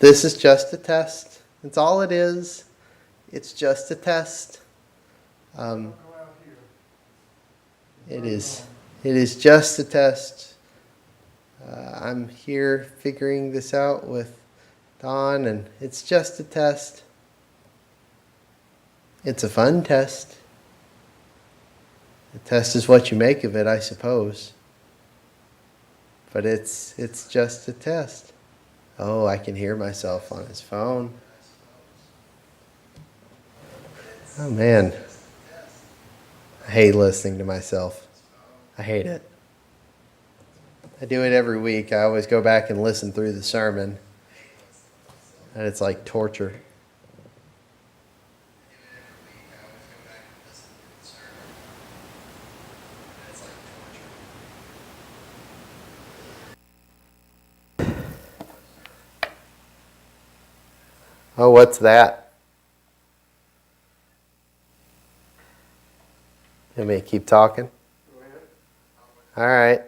This is just a test. That's all it is. It's just a test. It is just a test. I'm here figuring this out with Don, and it's just a test. It's a fun test. The test is what you make of it, I suppose. But it's just a test. Oh, I can hear myself on his phone. Oh, man. I hate listening to myself. I hate it. I do it every week. I always go back and listen through the sermon. And it's like torture. Oh, what's that? You want me to keep talking? All right.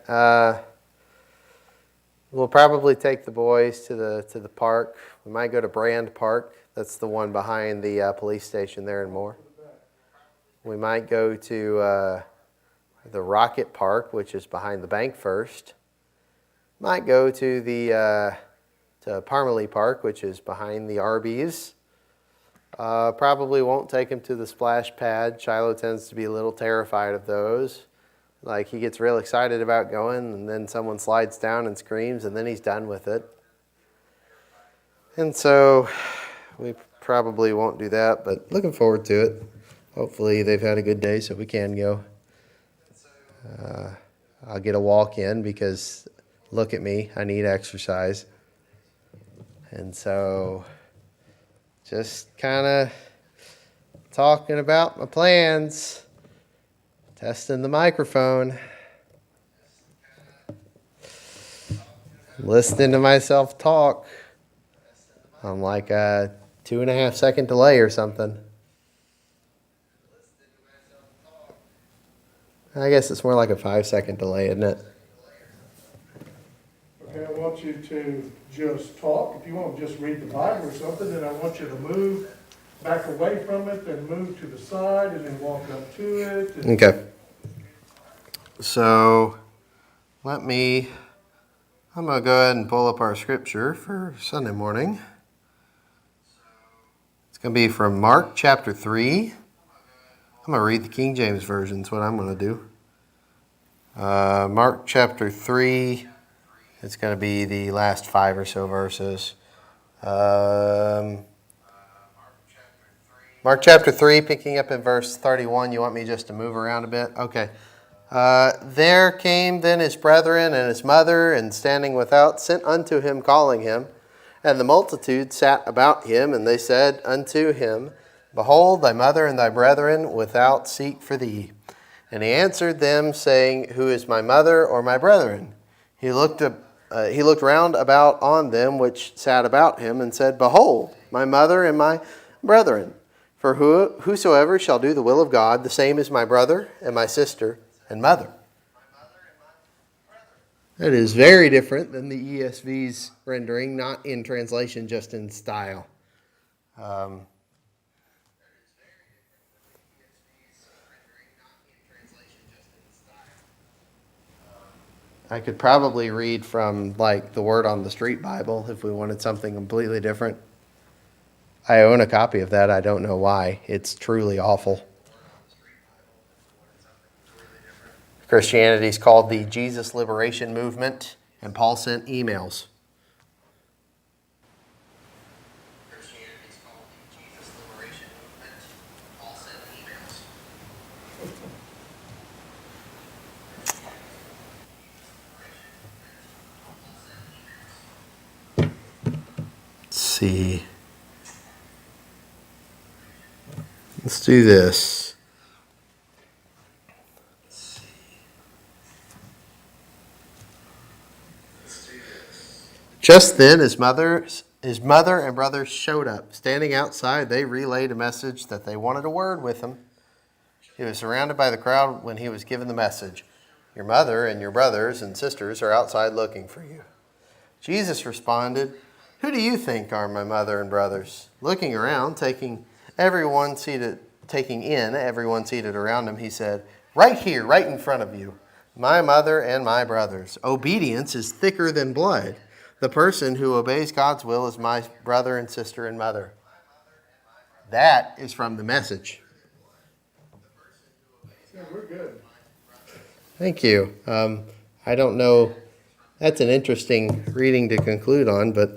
We'll probably take the boys to the park. We might go to Brand Park. That's the one behind the police station there in Moore. We might go to the Rocket Park, which is behind the bank first. Might go to the to Parmalee Park, which is behind the Arby's. Probably won't take him to the splash pad. Shiloh tends to be a little terrified of those. Like, he gets real excited about going, and then someone slides down and screams, and then he's done with it. And so we probably won't do that, but looking forward to it. Hopefully they've had a good day so we can go. I'll get a walk in because, look at me, I need exercise. And so just kind of talking about my plans, testing the microphone, listening to myself talk on like a 2.5 second delay or something. I guess it's more like a 5 second delay, isn't it? Okay, I want you to just talk. If you want to just read the Bible or something, then I want you to move back away from it, then move to the side, and then walk up to it. Okay. So I'm going to go ahead and pull up our scripture for Sunday morning. It's going to be from Mark chapter 3. I'm going to read the King James Version. That's what I'm going to do. Mark chapter 3. It's going to be the last 5 or so verses. Mark chapter 3, picking up in verse 31. You want me just to move around a bit? Okay. There came then his brethren and his mother, and standing without, sent unto him, calling him. And the multitude sat about him, and they said unto him, Behold, thy mother and thy brethren without seek for thee. And he answered them, saying, Who is my mother or my brethren? He looked round about on them which sat about him, and said, Behold, my mother and my brethren. For whosoever shall do the will of God, the same is my brother and my sister and mother. That is very different than the ESV's rendering, not in translation, just in style. I could probably read from like the Word on the Street Bible if we wanted something completely different. I own a copy of that. I don't know why. It's truly awful. Christianity is called the Jesus Liberation Movement, and Paul sent emails. Christianity is called the Jesus Liberation Movement. Paul sent emails. Let's see. Let's do this. Just then his mother and brothers showed up. Standing outside, they relayed a message that they wanted a word with him. He was surrounded by the crowd when he was given the message. Your mother and your brothers and sisters are outside looking for you. Jesus responded, Who do you think are my mother and brothers? Looking around, taking in everyone seated around him, he said, right here, right in front of you, my mother and my brothers. Obedience is thicker than blood. The person who obeys God's will is my brother and sister and mother. That is from the Message. Yeah, we're good. Thank you. I don't know. That's an interesting reading to conclude on, but